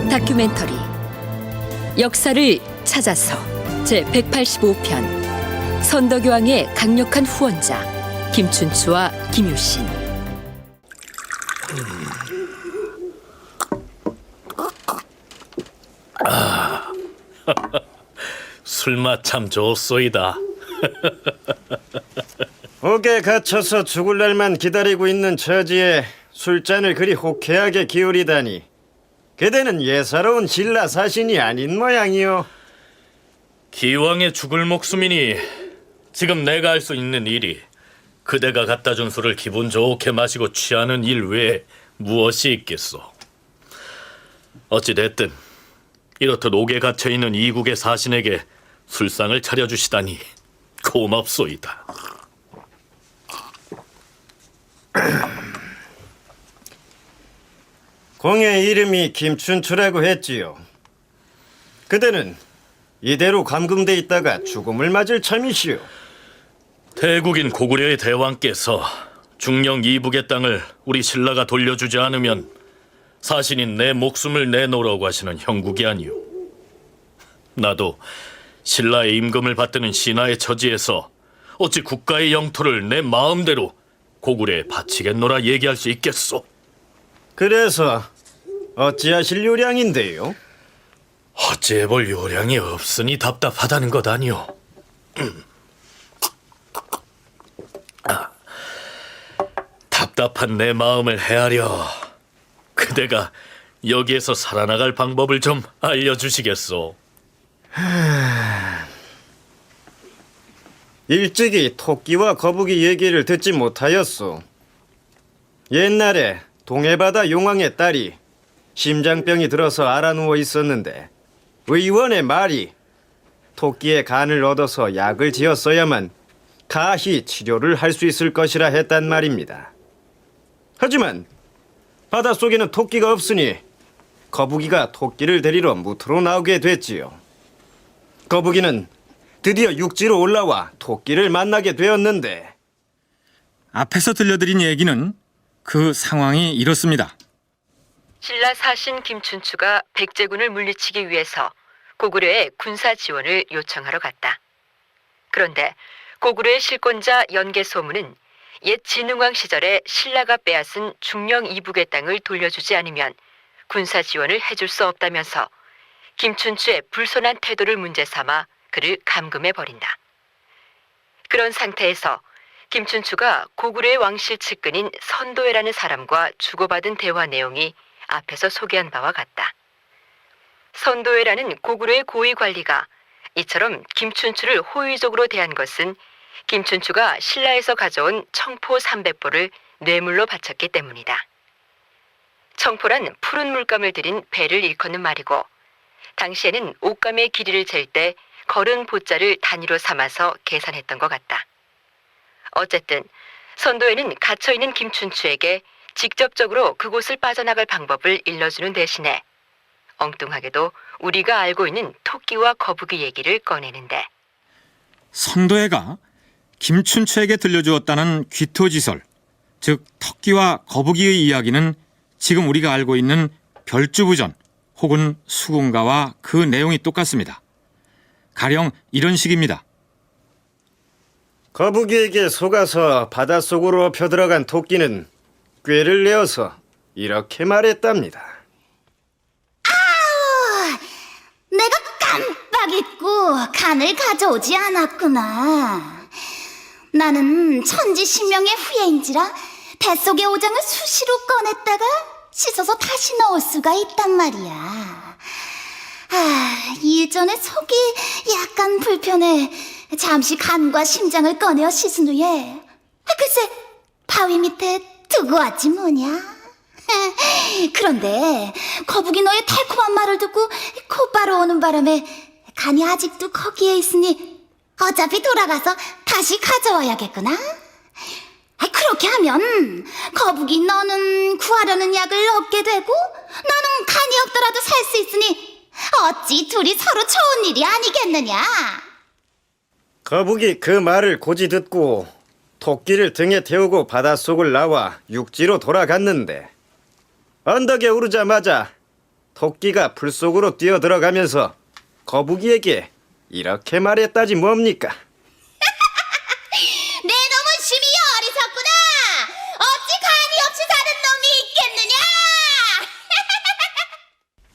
다큐멘터리 역사를 찾아서 제185편 선덕여왕의 강력한 후원자 김춘추와 김유신. 술맛 참 좋소이다. 옥에 갇혀서 죽을 날만 기다리고 있는 처지에 술잔을 그리 호쾌하게 기울이다니 그대는 예사로운 신라 사신이 아닌 모양이오. 기왕에 죽을 목숨이니 지금 내가 할 수 있는 일이 그대가 갖다 준 술을 기분 좋게 마시고 취하는 일 외에 무엇이 있겠소. 어찌됐든 이렇듯 옥에 갇혀있는 이국의 사신에게 술상을 차려주시다니 고맙소이다. 공의 이름이 김춘추라고 했지요. 그대는 이대로 감금돼 있다가 죽음을 맞을 참이시오. 태국인 고구려의 대왕께서 중령 이북의 땅을 우리 신라가 돌려주지 않으면 사신인 내 목숨을 내놓으라고 하시는 형국이 아니오. 나도 신라의 임금을 받드는 신하의 처지에서 어찌 국가의 영토를 내 마음대로 고구려에 바치겠노라 얘기할 수 있겠소. 그래서 어찌하실 요량인데요? 어찌해볼 요량이 없으니 답답하다는 것 아니오. 답답한 내 마음을 헤아려 그대가 여기에서 살아나갈 방법을 좀 알려주시겠소. 일찍이 토끼와 거북이 얘기를 듣지 못하였소. 옛날에 동해바다 용왕의 딸이 심장병이 들어서 알아누워 있었는데 의원의 말이 토끼의 간을 얻어서 약을 지었어야만 가히 치료를 할 수 있을 것이라 했단 말입니다. 하지만 바닷속에는 토끼가 없으니 거북이가 토끼를 데리러 무트로 나오게 됐지요. 거북이는 드디어 육지로 올라와 토끼를 만나게 되었는데 앞에서 들려드린 얘기는 그 상황이 이렇습니다. 신라 사신 김춘추가 백제군을 물리치기 위해서 고구려에 군사 지원을 요청하러 갔다. 그런데 고구려의 실권자 연개소문은 옛 진흥왕 시절에 신라가 빼앗은 중령 이북의 땅을 돌려주지 않으면 군사 지원을 해줄 수 없다면서 김춘추의 불손한 태도를 문제 삼아 그를 감금해버린다. 그런 상태에서 김춘추가 고구려의 왕실 측근인 선도회라는 사람과 주고받은 대화 내용이 앞에서 소개한 바와 같다. 선도회라는 고구려의 고위 관리가 이처럼 김춘추를 호의적으로 대한 것은 김춘추가 신라에서 가져온 청포 300보를 뇌물로 바쳤기 때문이다. 청포란 푸른 물감을 들인 배를 일컫는 말이고 당시에는 옷감의 길이를 잴 때 걸은 보자를 단위로 삼아서 계산했던 것 같다. 어쨌든 선도회는 갇혀있는 김춘추에게 직접적으로 그곳을 빠져나갈 방법을 일러주는 대신에 엉뚱하게도 우리가 알고 있는 토끼와 거북이 얘기를 꺼내는데 선도회가 김춘추에게 들려주었다는 귀토지설, 즉 토끼와 거북이의 이야기는 지금 우리가 알고 있는 별주부전 혹은 수군가와 그 내용이 똑같습니다. 가령 이런 식입니다. 거북이에게 속아서 바닷속으로 펴들어간 토끼는 꾀를 내어서 이렇게 말했답니다. 내가 깜빡 잊고 간을 가져오지 않았구나. 나는 천지신명의 후예인지라 뱃속의 오장을 수시로 꺼냈다가 씻어서 다시 넣을 수가 있단 말이야. 일전에 속이 약간 불편해 잠시 간과 심장을 꺼내어 씻은 후에 글쎄 바위 밑에 두고 왔지 뭐냐. 그런데 거북이 너의 달콤한 말을 듣고 곧바로 오는 바람에 간이 아직도 거기에 있으니 어차피 돌아가서 다시 가져와야겠구나. 그렇게 하면 거북이 너는 구하려는 약을 얻게 되고 나는 간이 없더라도 살 수 있으니 어찌 둘이 서로 좋은 일이 아니겠느냐. 거북이 그 말을 고지 듣고 토끼를 등에 태우고 바닷속을 나와 육지로 돌아갔는데 언덕에 오르자마자 토끼가 풀 속으로 뛰어 들어가면서 거북이에게 이렇게 말했다지 뭡니까? 내 놈은 심히 어리석구나. 어찌 간이 없이 사는 놈이 있겠느냐?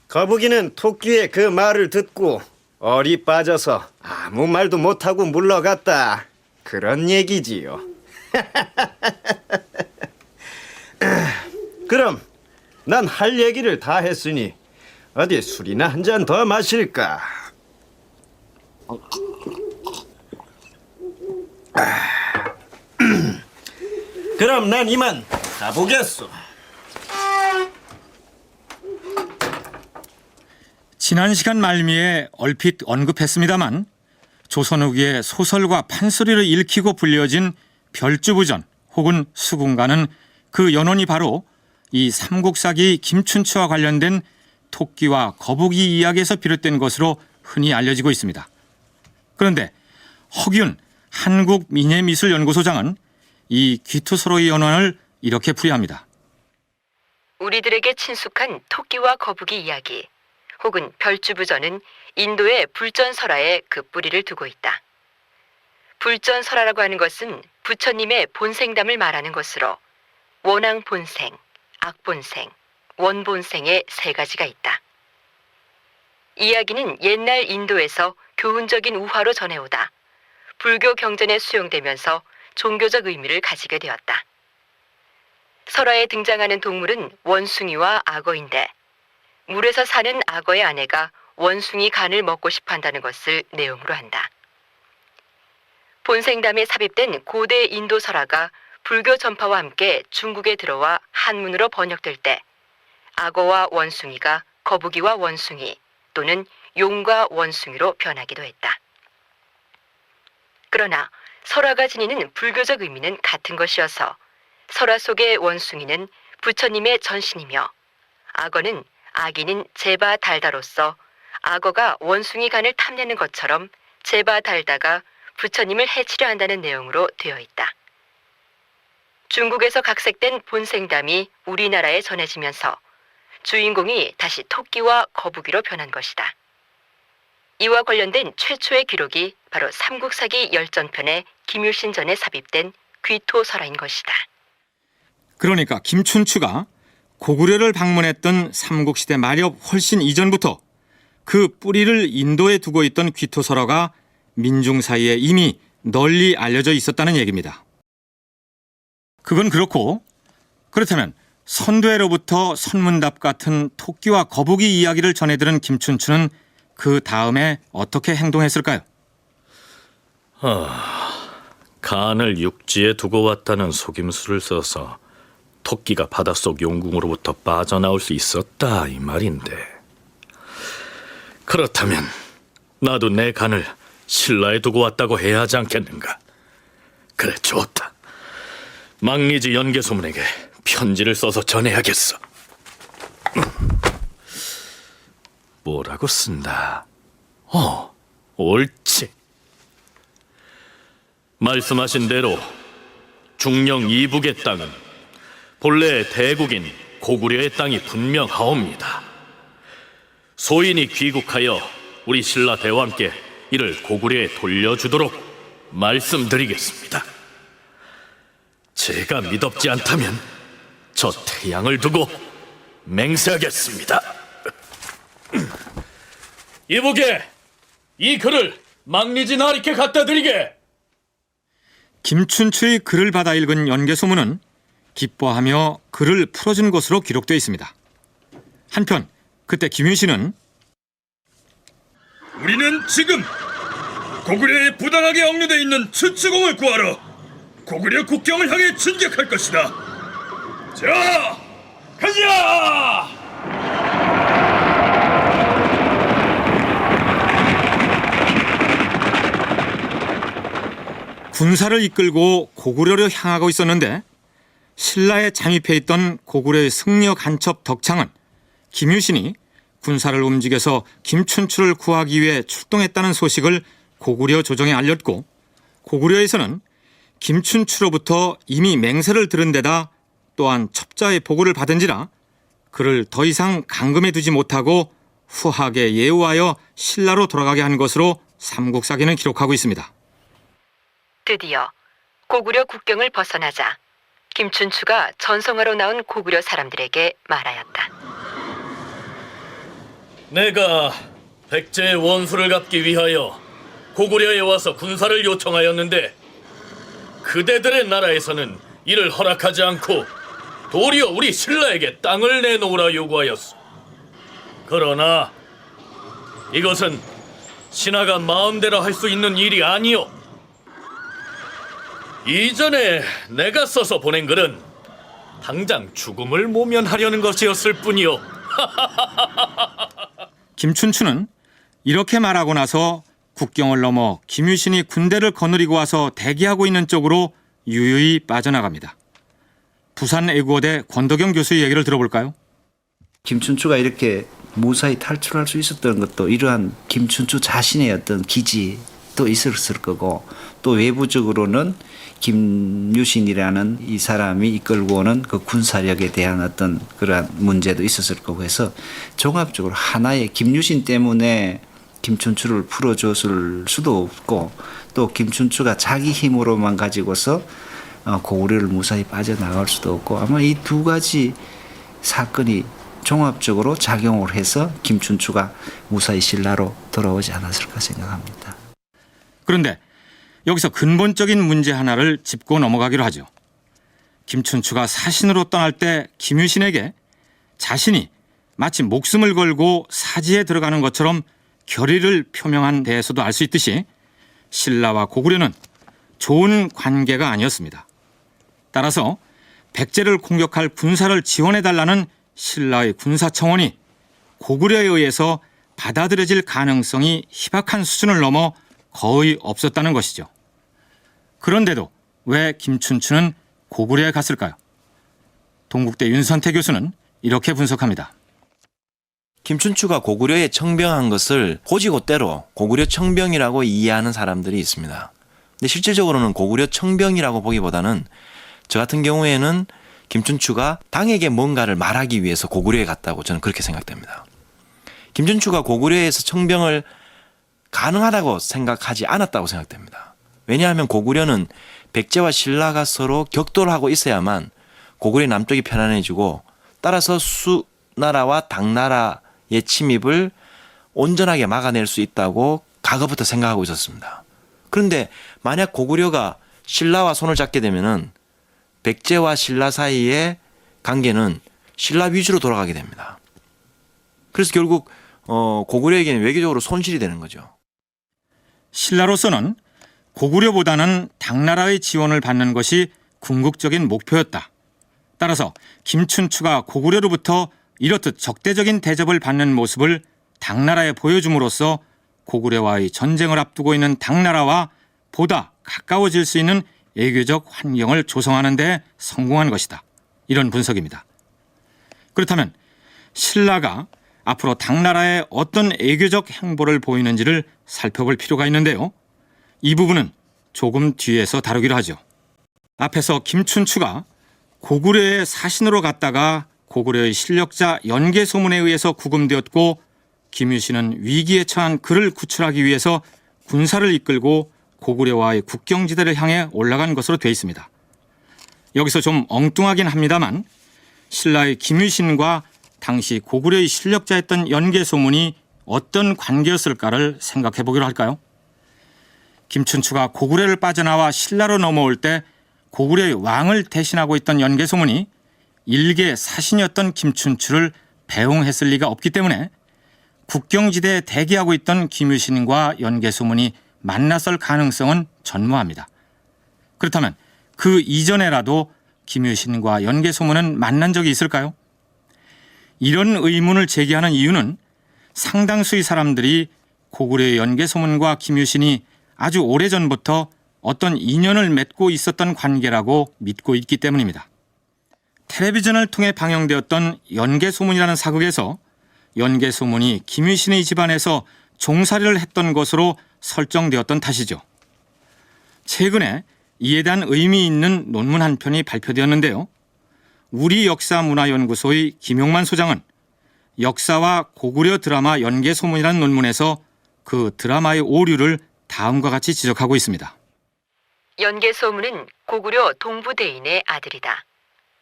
거북이는 토끼의 그 말을 듣고 얼이 빠져서 아무 말도 못하고 물러갔다. 그런 얘기지요. 그럼 난 할 얘기를 다 했으니 어디 술이나 한 잔 더 마실까? 그럼 난 이만 가보겠소. 지난 시간 말미에 얼핏 언급했습니다만 조선 후기의 소설과 판소리를 읽히고 불려진 별주부전 혹은 수군가는 그 연원이 바로 이 삼국사기 김춘추와 관련된 토끼와 거북이 이야기에서 비롯된 것으로 흔히 알려지고 있습니다. 그런데 허균 한국민예미술연구소장은 이 귀투서로의 연원을 이렇게 풀이합니다. 우리들에게 친숙한 토끼와 거북이 이야기 혹은 별주부전은 인도의 불전설화에 그 뿌리를 두고 있다. 불전설화라고 하는 것은 부처님의 본생담을 말하는 것으로 원앙본생, 악본생, 원본생의 세 가지가 있다. 이야기는 옛날 인도에서 교훈적인 우화로 전해오다 불교 경전에 수용되면서 종교적 의미를 가지게 되었다. 설화에 등장하는 동물은 원숭이와 악어인데 물에서 사는 악어의 아내가 원숭이 간을 먹고 싶어 한다는 것을 내용으로 한다. 본생담에 삽입된 고대 인도 설화가 불교 전파와 함께 중국에 들어와 한문으로 번역될 때 악어와 원숭이가 거북이와 원숭이 또는 용과 원숭이로 변하기도 했다. 그러나 설화가 지니는 불교적 의미는 같은 것이어서 설화 속의 원숭이는 부처님의 전신이며 악어는 악인인 제바 달다로서 악어가 원숭이 간을 탐내는 것처럼 제바 달다가 부처님을 해치려 한다는 내용으로 되어 있다. 중국에서 각색된 본생담이 우리나라에 전해지면서 주인공이 다시 토끼와 거북이로 변한 것이다. 이와 관련된 최초의 기록이 바로 삼국사기 열전편의 김유신전에 삽입된 귀토설화인 것이다. 그러니까 김춘추가 고구려를 방문했던 삼국시대 말엽 훨씬 이전부터 그 뿌리를 인도에 두고 있던 귀토설화가 민중 사이에 이미 널리 알려져 있었다는 얘기입니다. 그건 그렇고 그렇다면 선두회로부터 선문답 같은 토끼와 거북이 이야기를 전해들은 김춘추는 그 다음에 어떻게 행동했을까요? 간을 육지에 두고 왔다는 속임수를 써서 토끼가 바닷속 용궁으로부터 빠져나올 수 있었다 이 말인데, 그렇다면 나도 내 간을 신라에 두고 왔다고 해야 하지 않겠는가? 그래, 좋다. 망리지 연개소문에게 편지를 써서 전해야겠어. 뭐라고 쓴다. 옳지. 말씀하신 대로 중령 이북의 땅은 본래 대국인 고구려의 땅이 분명하옵니다. 소인이 귀국하여 우리 신라 대왕께 이를 고구려에 돌려주도록 말씀드리겠습니다. 제가 믿업지 않다면 저 태양을 두고 맹세하겠습니다. 이보게, 이 글을 망리지 나리께 갖다 드리게. 김춘추의 글을 받아 읽은 연개소문은 기뻐하며 글을 풀어준 것으로 기록되어 있습니다. 한편 그때 김유신은 우리는 지금 고구려에 부당하게 억류돼 있는 춘추공을 구하러 고구려 국경을 향해 진격할 것이다. 자, 가자! 군사를 이끌고 고구려로 향하고 있었는데 신라에 잠입해 있던 고구려의 승려 간첩 덕창은 김유신이 군사를 움직여서 김춘추를 구하기 위해 출동했다는 소식을 고구려 조정에 알렸고, 고구려에서는 김춘추로부터 이미 맹세를 들은 데다 또한 첩자의 보고를 받은지라 그를 더 이상 감금해 두지 못하고 후하게 예우하여 신라로 돌아가게 한 것으로 삼국사기는 기록하고 있습니다. 드디어 고구려 국경을 벗어나자 김춘추가 전성하러 나온 고구려 사람들에게 말하였다. 내가 백제의 원수를 갚기 위하여 고구려에 와서 군사를 요청하였는데 그대들의 나라에서는 이를 허락하지 않고 도리어 우리 신라에게 땅을 내놓으라 요구하였소. 그러나 이것은 신하가 마음대로 할 수 있는 일이 아니오. 이전에 내가 써서 보낸 글은 당장 죽음을 모면하려는 것이었을 뿐이오. 김춘추는 이렇게 말하고 나서 국경을 넘어 김유신이 군대를 거느리고 와서 대기하고 있는 쪽으로 유유히 빠져나갑니다. 부산외국어대 권덕영 교수의 얘기를 들어볼까요? 김춘추가 이렇게 무사히 탈출할 수 있었던 것도 이러한 김춘추 자신의 어떤 기지도 있었을 거고, 또 외부적으로는 김유신이라는 이 사람이 이끌고 오는 그 군사력에 대한 어떤 그러한 문제도 있었을 거고 해서 종합적으로 하나의 김유신 때문에 김춘추를 풀어줬을 수도 없고, 또 김춘추가 자기 힘으로만 가지고서 고구려를 무사히 빠져나갈 수도 없고, 아마 이 두 가지 사건이 종합적으로 작용을 해서 김춘추가 무사히 신라로 돌아오지 않았을까 생각합니다. 그런데 여기서 근본적인 문제 하나를 짚고 넘어가기로 하죠. 김춘추가 사신으로 떠날 때 김유신에게 자신이 마치 목숨을 걸고 사지에 들어가는 것처럼 결의를 표명한 데에서도 알 수 있듯이 신라와 고구려는 좋은 관계가 아니었습니다. 따라서 백제를 공격할 군사를 지원해달라는 신라의 군사청원이 고구려에 의해서 받아들여질 가능성이 희박한 수준을 넘어 거의 없었다는 것이죠. 그런데도 왜 김춘추는 고구려에 갔을까요? 동국대 윤선태 교수는 이렇게 분석합니다. 김춘추가 고구려에 청병한 것을 고지고대로 고구려 청병이라고 이해하는 사람들이 있습니다. 근데 실질적으로는 고구려 청병이라고 보기보다는 저 같은 경우에는 김춘추가 당에게 뭔가를 말하기 위해서 고구려에 갔다고 저는 그렇게 생각됩니다. 김춘추가 고구려에서 청병을 가능하다고 생각하지 않았다고 생각됩니다. 왜냐하면 고구려는 백제와 신라가 서로 격돌하고 있어야만 고구려의 남쪽이 편안해지고, 따라서 수나라와 당나라의 침입을 온전하게 막아낼 수 있다고 과거부터 생각하고 있었습니다. 그런데 만약 고구려가 신라와 손을 잡게 되면은 백제와 신라 사이의 관계는 신라 위주로 돌아가게 됩니다. 그래서 결국 고구려에게는 외교적으로 손실이 되는 거죠. 신라로서는 고구려보다는 당나라의 지원을 받는 것이 궁극적인 목표였다. 따라서 김춘추가 고구려로부터 이렇듯 적대적인 대접을 받는 모습을 당나라에 보여줌으로써 고구려와의 전쟁을 앞두고 있는 당나라와 보다 가까워질 수 있는 외교적 환경을 조성하는 데 성공한 것이다. 이런 분석입니다. 그렇다면 신라가 앞으로 당나라에 어떤 외교적 행보를 보이는지를 살펴볼 필요가 있는데요. 이 부분은 조금 뒤에서 다루기로 하죠. 앞에서 김춘추가 고구려의 사신으로 갔다가 고구려의 실력자 연개소문에 의해서 구금되었고, 김유신은 위기에 처한 그를 구출하기 위해서 군사를 이끌고 고구려와의 국경지대를 향해 올라간 것으로 되어 있습니다. 여기서 좀 엉뚱하긴 합니다만 신라의 김유신과 당시 고구려의 실력자였던 연개소문이 어떤 관계였을까를 생각해 보기로 할까요? 김춘추가 고구려를 빠져나와 신라로 넘어올 때 고구려의 왕을 대신하고 있던 연개소문이 일개 사신이었던 김춘추를 배웅했을 리가 없기 때문에 국경지대에 대기하고 있던 김유신과 연개소문이 만났을 가능성은 전무합니다. 그렇다면 그 이전에라도 김유신과 연개소문은 만난 적이 있을까요? 이런 의문을 제기하는 이유는 상당수의 사람들이 고구려의 연개소문과 김유신이 아주 오래전부터 어떤 인연을 맺고 있었던 관계라고 믿고 있기 때문입니다. 텔레비전을 통해 방영되었던 연개소문이라는 사극에서 연개소문이 김유신의 집안에서 종살이를 했던 것으로 설정되었던 탓이죠. 최근에 이에 대한 의미 있는 논문 한 편이 발표되었는데요. 우리역사문화연구소의 김용만 소장은 역사와 고구려 드라마 연계소문이라는 논문에서 그 드라마의 오류를 다음과 같이 지적하고 있습니다. 연개소문은 고구려 동부대인의 아들이다.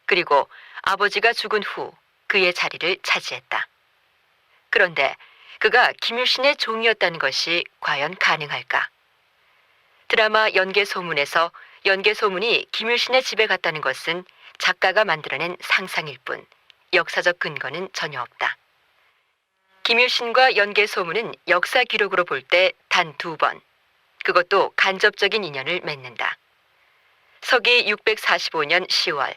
그리고 아버지가 죽은 후 그의 자리를 차지했다. 그런데 그가 김유신의 종이었다는 것이 과연 가능할까? 드라마 연개소문에서 연개소문이 김유신의 집에 갔다는 것은 작가가 만들어낸 상상일 뿐 역사적 근거는 전혀 없다. 김유신과 연개소문은 역사 기록으로 볼 때 단 2번, 그것도 간접적인 인연을 맺는다. 서기 645년 10월,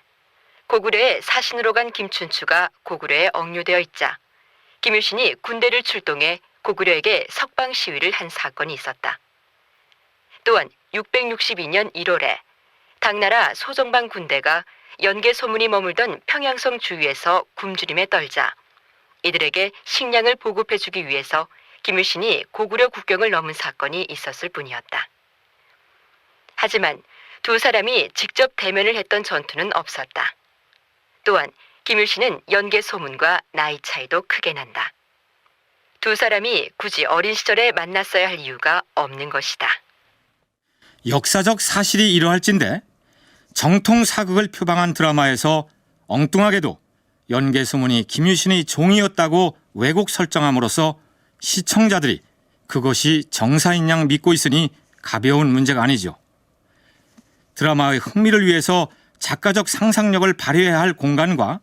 고구려에 사신으로 간 김춘추가 고구려에 억류되어 있자 김유신이 군대를 출동해 고구려에게 석방 시위를 한 사건이 있었다. 또한 662년 1월에 당나라 소정방 군대가 연개소문이 머물던 평양성 주위에서 굶주림에 떨자 이들에게 식량을 보급해주기 위해서 김유신이 고구려 국경을 넘은 사건이 있었을 뿐이었다. 하지만 두 사람이 직접 대면을 했던 전투는 없었다. 또한 김유신은 연개소문과 나이 차이도 크게 난다. 두 사람이 굳이 어린 시절에 만났어야 할 이유가 없는 것이다. 역사적 사실이 이러할진데 정통 사극을 표방한 드라마에서 엉뚱하게도 연개소문이 김유신의 종이었다고 왜곡 설정함으로써 시청자들이 그것이 정사인 양 믿고 있으니 가벼운 문제가 아니죠. 드라마의 흥미를 위해서 작가적 상상력을 발휘해야 할 공간과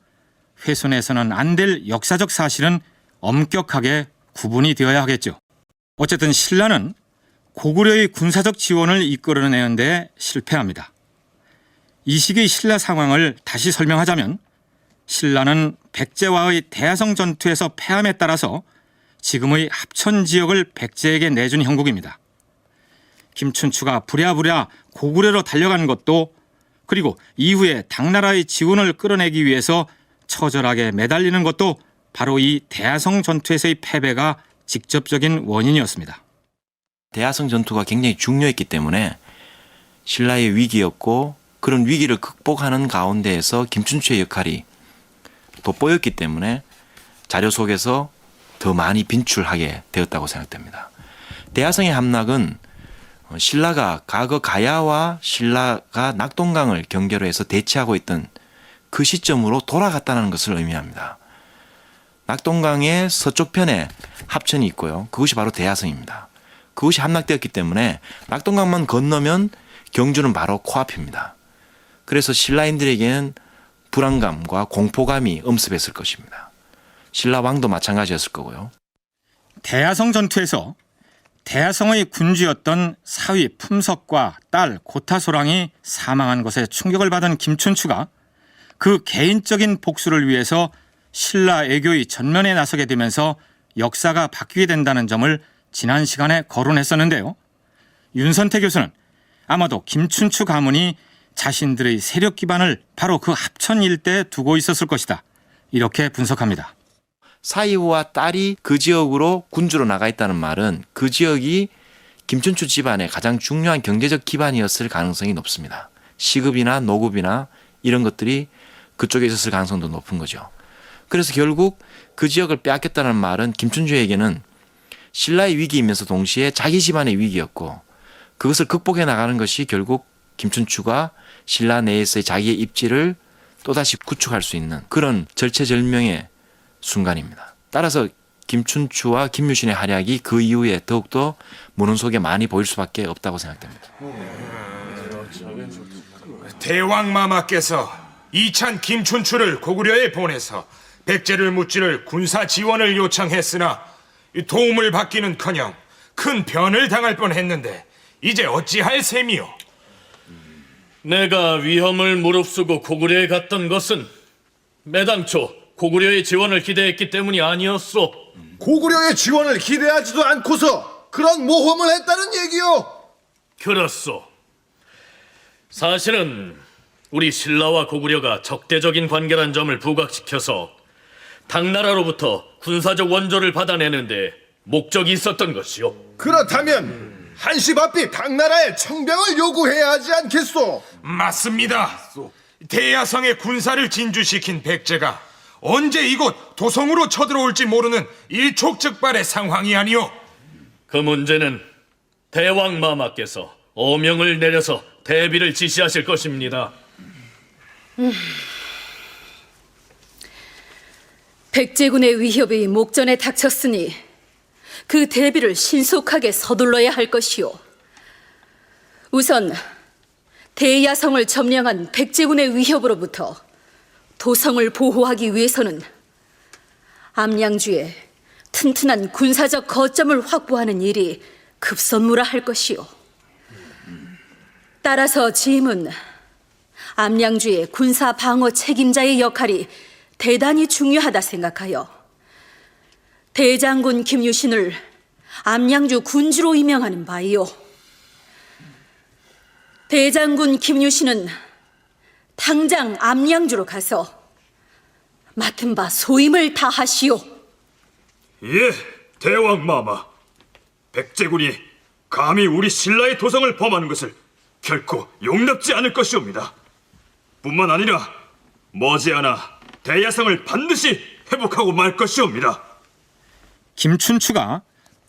훼손해서는 안 될 역사적 사실은 엄격하게 구분이 되어야 하겠죠. 어쨌든 신라는 고구려의 군사적 지원을 이끌어내는 데 실패합니다. 이 시기 신라 상황을 다시 설명하자면 신라는 백제와의 대하성 전투에서 패함에 따라서 지금의 합천 지역을 백제에게 내준 형국입니다. 김춘추가 부랴부랴 고구려로 달려간 것도 그리고 이후에 당나라의 지원을 끌어내기 위해서 처절하게 매달리는 것도 바로 이 대하성 전투에서의 패배가 직접적인 원인이었습니다. 대하성 전투가 굉장히 중요했기 때문에 신라의 위기였고 그런 위기를 극복하는 가운데에서 김춘추의 역할이 돋보였기 때문에 자료 속에서 더 많이 빈출하게 되었다고 생각됩니다. 대하성의 함락은 신라가 과거 가야와 신라가 낙동강을 경계로 해서 대치하고 있던 그 시점으로 돌아갔다는 것을 의미합니다. 낙동강의 서쪽 편에 합천이 있고요. 그것이 바로 대하성입니다. 그것이 함락되었기 때문에 낙동강만 건너면 경주는 바로 코앞입니다. 그래서 신라인들에게는 불안감과 공포감이 엄습했을 것입니다. 신라 왕도 마찬가지였을 거고요. 대하성 전투에서 대하성의 군주였던 사위 품석과 딸 고타소랑이 사망한 것에 충격을 받은 김춘추가 그 개인적인 복수를 위해서 신라 애교의 전면에 나서게 되면서 역사가 바뀌게 된다는 점을 지난 시간에 거론했었는데요. 윤선태 교수는 아마도 김춘추 가문이 자신들의 세력 기반을 바로 그 합천 일대에 두고 있었을 것이다. 이렇게 분석합니다. 사위와 딸이 그 지역으로 군주로 나가 있다는 말은 그 지역이 김춘추 집안의 가장 중요한 경제적 기반이었을 가능성이 높습니다. 시급이나 노급이나 이런 것들이 그쪽에 있었을 가능성도 높은 거죠. 그래서 결국 그 지역을 빼앗겼다는 말은 김춘추에게는 신라의 위기이면서 동시에 자기 집안의 위기였고 그것을 극복해 나가는 것이 결국 김춘추가 신라 내에서의 자기의 입지를 또다시 구축할 수 있는 그런 절체절명의 순간입니다. 따라서 김춘추와 김유신의 활약이 그 이후에 더욱더 문헌 속에 많이 보일 수밖에 없다고 생각됩니다. 대왕마마께서 이찬 김춘추를 고구려에 보내서 백제를 무찌를 군사 지원을 요청했으나 도움을 받기는커녕 큰 변을 당할 뻔했는데 이제 어찌할 셈이요? 내가 위험을 무릅쓰고 고구려에 갔던 것은 매당초 고구려의 지원을 기대했기 때문이 아니었소. 고구려의 지원을 기대하지도 않고서 그런 모험을 했다는 얘기요. 그렇소. 사실은 우리 신라와 고구려가 적대적인 관계란 점을 부각시켜서 당나라로부터 군사적 원조를 받아내는데 목적이 있었던 것이요. 그렇다면 한시바삐 당나라에 청병을 요구해야 하지 않겠소? 맞습니다. 대야성의 군사를 진주시킨 백제가 언제 이곳 도성으로 쳐들어올지 모르는 일촉즉발의 상황이 아니오. 그 문제는 대왕 마마께서 어명을 내려서 대비를 지시하실 것입니다. 백제군의 위협이 목전에 닥쳤으니 그 대비를 신속하게 서둘러야 할 것이오. 우선 대야성을 점령한 백제군의 위협으로부터 도성을 보호하기 위해서는 암양주에 튼튼한 군사적 거점을 확보하는 일이 급선무라 할 것이오. 따라서 지임은 암양주의 군사 방어 책임자의 역할이 대단히 중요하다 생각하여 대장군 김유신을 암양주 군주로 임명하는 바이오. 대장군 김유신은 당장 암양주로 가서 맡은 바 소임을 다하시오. 예, 대왕 마마. 백제군이 감히 우리 신라의 도성을 범하는 것을 결코 용납지 않을 것이옵니다. 뿐만 아니라 머지않아 대야성을 반드시 회복하고 말 것이옵니다. 김춘추가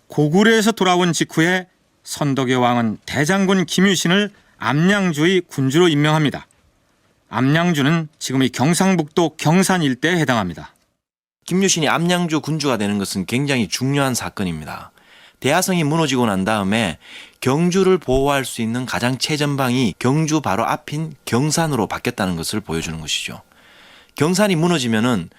고구려에서 돌아온 직후에 선덕의 왕은 대장군 김유신을 암양주의 군주로 임명합니다. 암양주는 지금의 경상북도 경산 일대에 해당합니다. 김유신이 암양주 군주가 되는 것은 굉장히 중요한 사건입니다. 대야성이 무너지고 난 다음에 경주를 보호할 수 있는 가장 최전방이 경주 바로 앞인 경산으로 바뀌었다는 것을 보여주는 것이죠. 경산이 무너지면은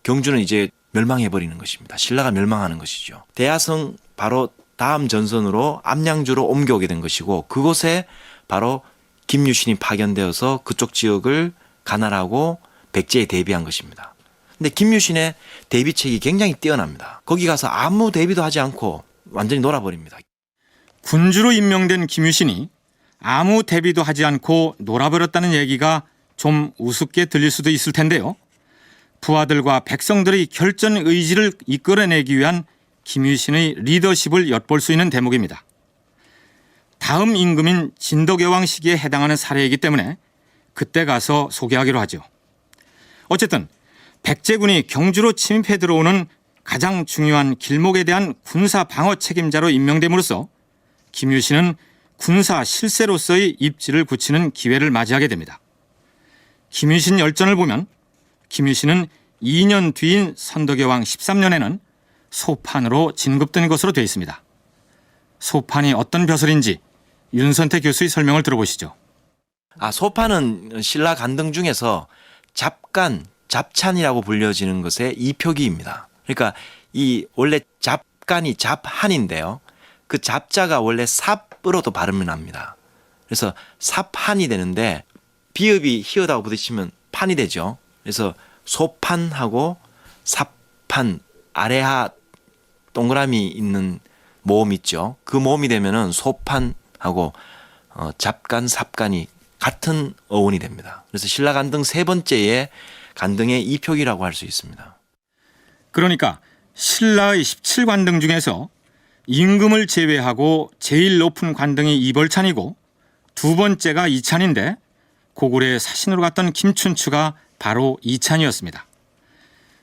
경주는 이제 멸망해버리는 것입니다. 신라가 멸망하는 것이죠. 대야성 바로 다음 전선으로 암양주로 옮겨오게 된 것이고, 그곳에 바로 김유신이 파견되어서 그쪽 지역을 관할하고 백제에 대비한 것입니다. 근데 김유신의 대비책이 굉장히 뛰어납니다. 거기 가서 아무 대비도 하지 않고 완전히 놀아버립니다. 군주로 임명된 김유신이 아무 대비도 하지 않고 놀아버렸다는 얘기가 좀 우습게 들릴 수도 있을 텐데요. 부하들과 백성들의 결전 의지를 이끌어내기 위한 김유신의 리더십을 엿볼 수 있는 대목입니다. 다음 임금인 진덕여왕 시기에 해당하는 사례이기 때문에 그때 가서 소개하기로 하죠. 어쨌든 백제군이 경주로 침입해 들어오는 가장 중요한 길목에 대한 군사 방어 책임자로 임명됨으로써 김유신은 군사 실세로서의 입지를 굳히는 기회를 맞이하게 됩니다. 김유신 열전을 보면 김유신은 2년 뒤인 선덕여왕 13년에는 소판으로 진급된 것으로 되어 있습니다. 소판이 어떤 벼슬인지 윤선태 교수의 설명을 들어보시죠. 소판은 신라 간등 중에서 잡간, 잡찬이라고 불려지는 것의 이표기입니다. 그러니까 이 원래 잡간이 잡한인데요. 그 잡자가 원래 삽으로도 발음이 납니다. 그래서 삽한이 되는데 비읍이 히읗하고 부딪히면 판이 되죠. 그래서 소판하고 삽판, 아래하 동그라미 있는 모음 있죠. 그 모음이 되면은 소판하고 잡간, 삽간이 같은 어원이 됩니다. 그래서 신라 간등 세 번째의 간등의 이표기라고 할 수 있습니다. 그러니까 신라의 17관등 중에서 임금을 제외하고 제일 높은 관등이 이벌찬이고 두 번째가 이찬인데 고구려에 사신으로 갔던 김춘추가 바로 이찬이었습니다.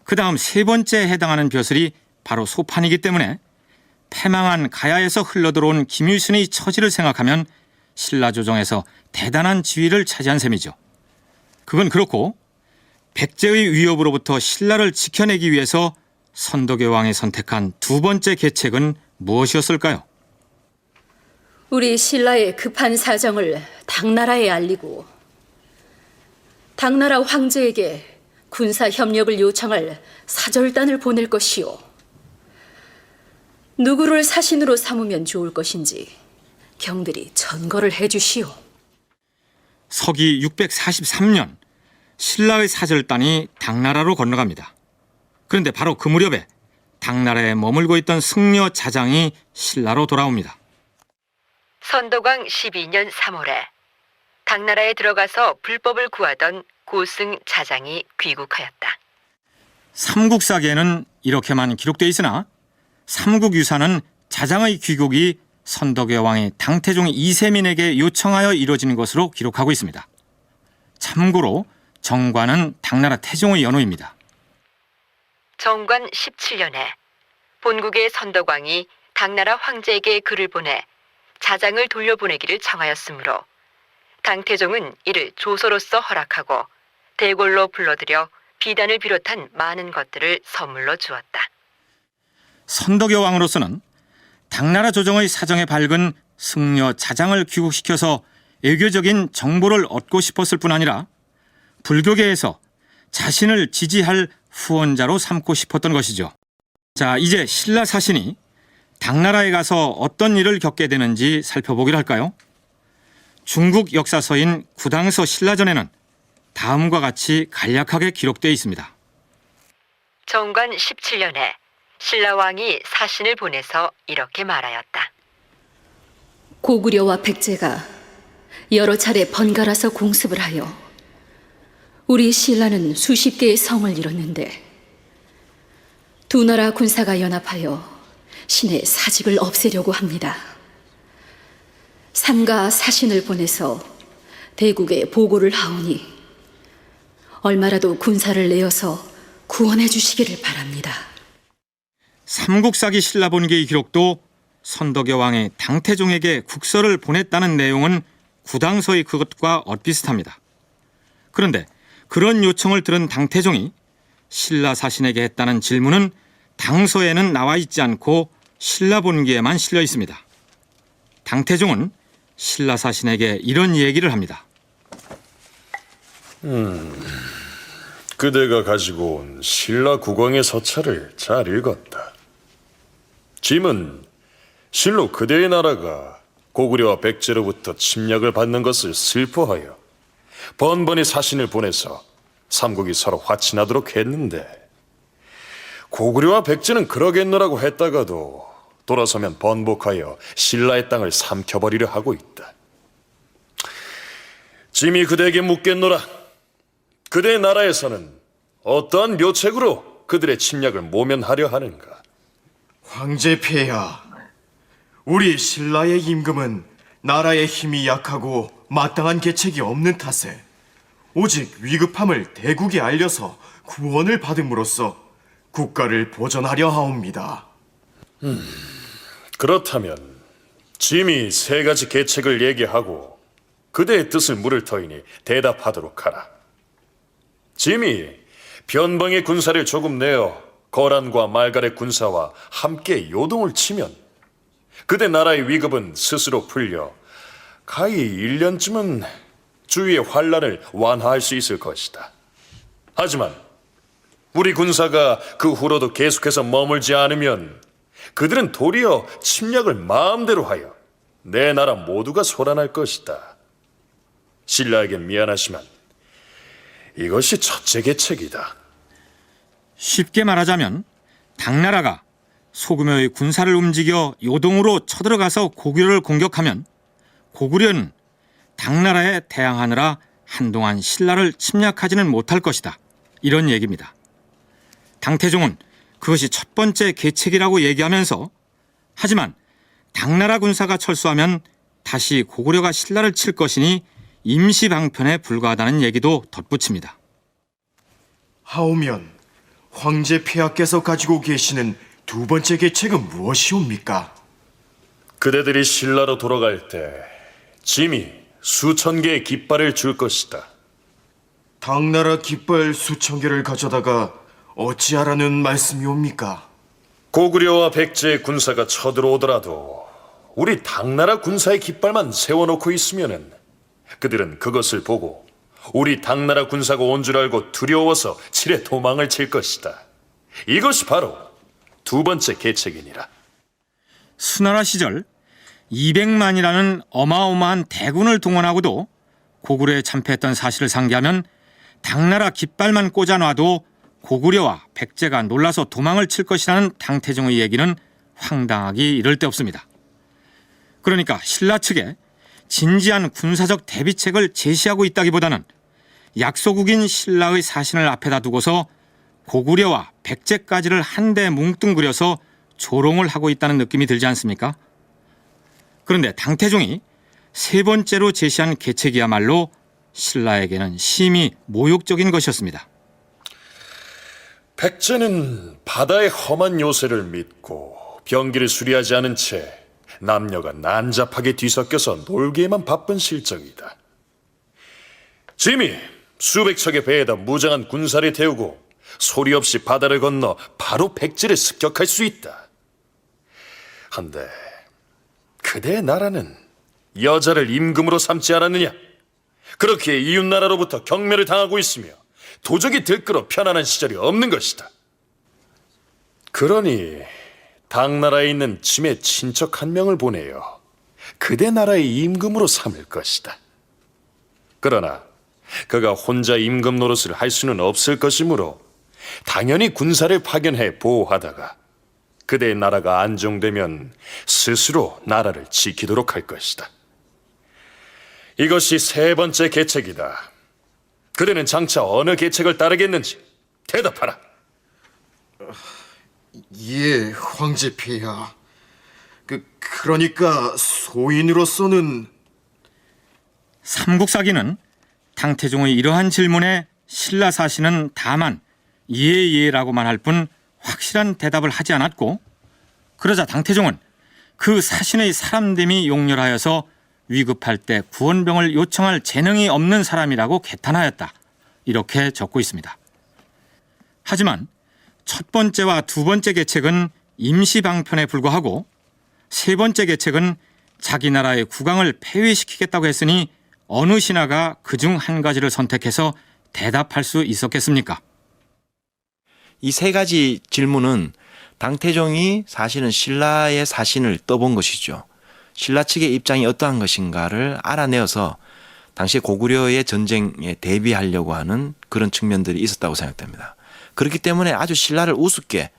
그 다음 세 번째에 해당하는 벼슬이 바로 소판이기 때문에 패망한 가야에서 흘러들어온 김유신의 처지를 생각하면 신라 조정에서 대단한 지위를 차지한 셈이죠. 그건 그렇고 백제의 위협으로부터 신라를 지켜내기 위해서 선덕여왕이 선택한 두 번째 계책은 무엇이었을까요? 우리 신라의 급한 사정을 당나라에 알리고 당나라 황제에게 군사 협력을 요청할 사절단을 보낼 것이오. 누구를 사신으로 삼으면 좋을 것인지 경들이 전거를 해주시오. 서기 643년 신라의 사절단이 당나라로 건너갑니다. 그런데 바로 그 무렵에 당나라에 머물고 있던 승려 자장이 신라로 돌아옵니다. 선덕왕 12년 3월에 당나라에 들어가서 불법을 구하던 고승 자장이 귀국하였다. 삼국사기에는 이렇게만 기록되어 있으나 삼국유사는 자장의 귀국이 선덕여왕이 당태종 이세민에게 요청하여 이루어진 것으로 기록하고 있습니다. 참고로 정관은 당나라 태종의 연호입니다. 정관 17년에 본국의 선덕왕이 당나라 황제에게 글을 보내 자장을 돌려보내기를 청하였으므로 당태종은 이를 조서로서 허락하고 대궐로 불러들여 비단을 비롯한 많은 것들을 선물로 주었다. 선덕여 왕으로서는 당나라 조정의 사정에 밝은 승려 자장을 귀국시켜서 애교적인 정보를 얻고 싶었을 뿐 아니라 불교계에서 자신을 지지할 후원자로 삼고 싶었던 것이죠. 자, 이제 신라 사신이 당나라에 가서 어떤 일을 겪게 되는지 살펴보기로 할까요? 중국 역사서인 구당서 신라전에는 다음과 같이 간략하게 기록되어 있습니다. 정관 17년에 신라왕이 사신을 보내서 이렇게 말하였다. 고구려와 백제가 여러 차례 번갈아서 공습을 하여 우리 신라는 수십 개의 성을 잃었는데 두 나라 군사가 연합하여 신의 사직을 없애려고 합니다. 삼가 사신을 보내서 대국에 보고를 하오니 얼마라도 군사를 내어서 구원해 주시기를 바랍니다. 삼국사기 신라본기의 기록도 선덕여 왕이 당태종에게 국서를 보냈다는 내용은 구당서의 그것과 엇비슷합니다. 그런데 그런 요청을 들은 당태종이 신라 사신에게 했다는 질문은 당서에는 나와 있지 않고 신라본기에만 실려 있습니다. 당태종은 신라 사신에게 이런 얘기를 합니다. 그대가 가지고 온 신라 국왕의 서찰을 잘 읽었다. 짐은 실로 그대의 나라가 고구려와 백제로부터 침략을 받는 것을 슬퍼하여 번번이 사신을 보내서 삼국이 서로 화친하도록 했는데 고구려와 백제는 그러겠노라고 했다가도 돌아서면 번복하여 신라의 땅을 삼켜버리려 하고 있다. 짐이 그대에게 묻겠노라. 그대의 나라에서는 어떠한 묘책으로 그들의 침략을 모면하려 하는가? 황제 폐하, 우리 신라의 임금은 나라의 힘이 약하고 마땅한 계책이 없는 탓에 오직 위급함을 대국에 알려서 구원을 받음으로써 국가를 보전하려 하옵니다. 그렇다면 짐이 세 가지 계책을 얘기하고 그대의 뜻을 물을 터이니 대답하도록 하라. 짐이 변방의 군사를 조금 내어 거란과 말갈의 군사와 함께 요동을 치면 그대 나라의 위급은 스스로 풀려 가히 1년쯤은 주위의 환란을 완화할 수 있을 것이다. 하지만 우리 군사가 그 후로도 계속해서 머물지 않으면 그들은 도리어 침략을 마음대로 하여 내 나라 모두가 소란할 것이다. 신라에겐 미안하지만 이것이 첫째 계책이다. 쉽게 말하자면 당나라가 소규모의 군사를 움직여 요동으로 쳐들어가서 고구려를 공격하면 고구려는 당나라에 대항하느라 한동안 신라를 침략하지는 못할 것이다. 이런 얘기입니다. 당태종은 그것이 첫 번째 계책이라고 얘기하면서 하지만 당나라 군사가 철수하면 다시 고구려가 신라를 칠 것이니 임시 방편에 불과하다는 얘기도 덧붙입니다. 하오면 황제 폐하께서 가지고 계시는 두 번째 계책은 무엇이옵니까? 그대들이 신라로 돌아갈 때 짐이 수천 개의 깃발을 줄 것이다. 당나라 깃발 수천 개를 가져다가 어찌하라는 말씀이옵니까? 고구려와 백제의 군사가 쳐들어오더라도 우리 당나라 군사의 깃발만 세워놓고 있으면은 그들은 그것을 보고 우리 당나라 군사가 온 줄 알고 두려워서 지레 도망을 칠 것이다. 이것이 바로 두 번째 계책이니라. 수나라 시절 200만이라는 어마어마한 대군을 동원하고도 고구려에 참패했던 사실을 상기하면 당나라 깃발만 꽂아놔도 고구려와 백제가 놀라서 도망을 칠 것이라는 당태종의 얘기는 황당하기 이를 데 없습니다. 그러니까 신라 측에 진지한 군사적 대비책을 제시하고 있다기보다는 약소국인 신라의 사신을 앞에다 두고서 고구려와 백제까지를 한데 뭉뚱그려서 조롱을 하고 있다는 느낌이 들지 않습니까? 그런데 당태종이 세 번째로 제시한 계책이야말로 신라에게는 심히 모욕적인 것이었습니다. 백제는 바다의 험한 요새를 믿고 병기를 수리하지 않은 채 남녀가 난잡하게 뒤섞여서 놀기에만 바쁜 실정이다. 짐이 수백 척의 배에다 무장한 군사를 태우고 소리 없이 바다를 건너 바로 백제를 습격할 수 있다. 한데 그대의 나라는 여자를 임금으로 삼지 않았느냐? 그렇게 이웃나라로부터 경멸을 당하고 있으며 도적이 들끓어 편안한 시절이 없는 것이다. 그러니 당나라에 있는 짐의 친척 한 명을 보내어 그대 나라의 임금으로 삼을 것이다. 그러나 그가 혼자 임금 노릇을 할 수는 없을 것이므로 당연히 군사를 파견해 보호하다가 그대의 나라가 안정되면 스스로 나라를 지키도록 할 것이다. 이것이 세 번째 계책이다. 그대는 장차 어느 계책을 따르겠는지 대답하라. 예, 황제 폐하. 그러니까 소인으로서는 삼국사기는 당태종의 이러한 질문에 신라 사신은 다만 예예라고만 할 뿐 확실한 대답을 하지 않았고, 그러자 당태종은 그 사신의 사람됨이 용렬하여서 위급할 때 구원병을 요청할 재능이 없는 사람이라고 개탄하였다. 이렇게 적고 있습니다. 하지만 첫 번째와 두 번째 계책은 임시방편에 불과하고 세 번째 계책은 자기 나라의 국왕을 폐위시키겠다고 했으니 어느 신하가 그중 한 가지를 선택해서 대답할 수 있었겠습니까? 이 세 가지 질문은 당태종이 사실은 신라의 사신을 떠본 것이죠. 신라 측의 입장이 어떠한 것인가를 알아내어서 당시 고구려의 전쟁에 대비하려고 하는 그런 측면들이 있었다고 생각됩니다. 그렇기 때문에 아주 신라를 우습게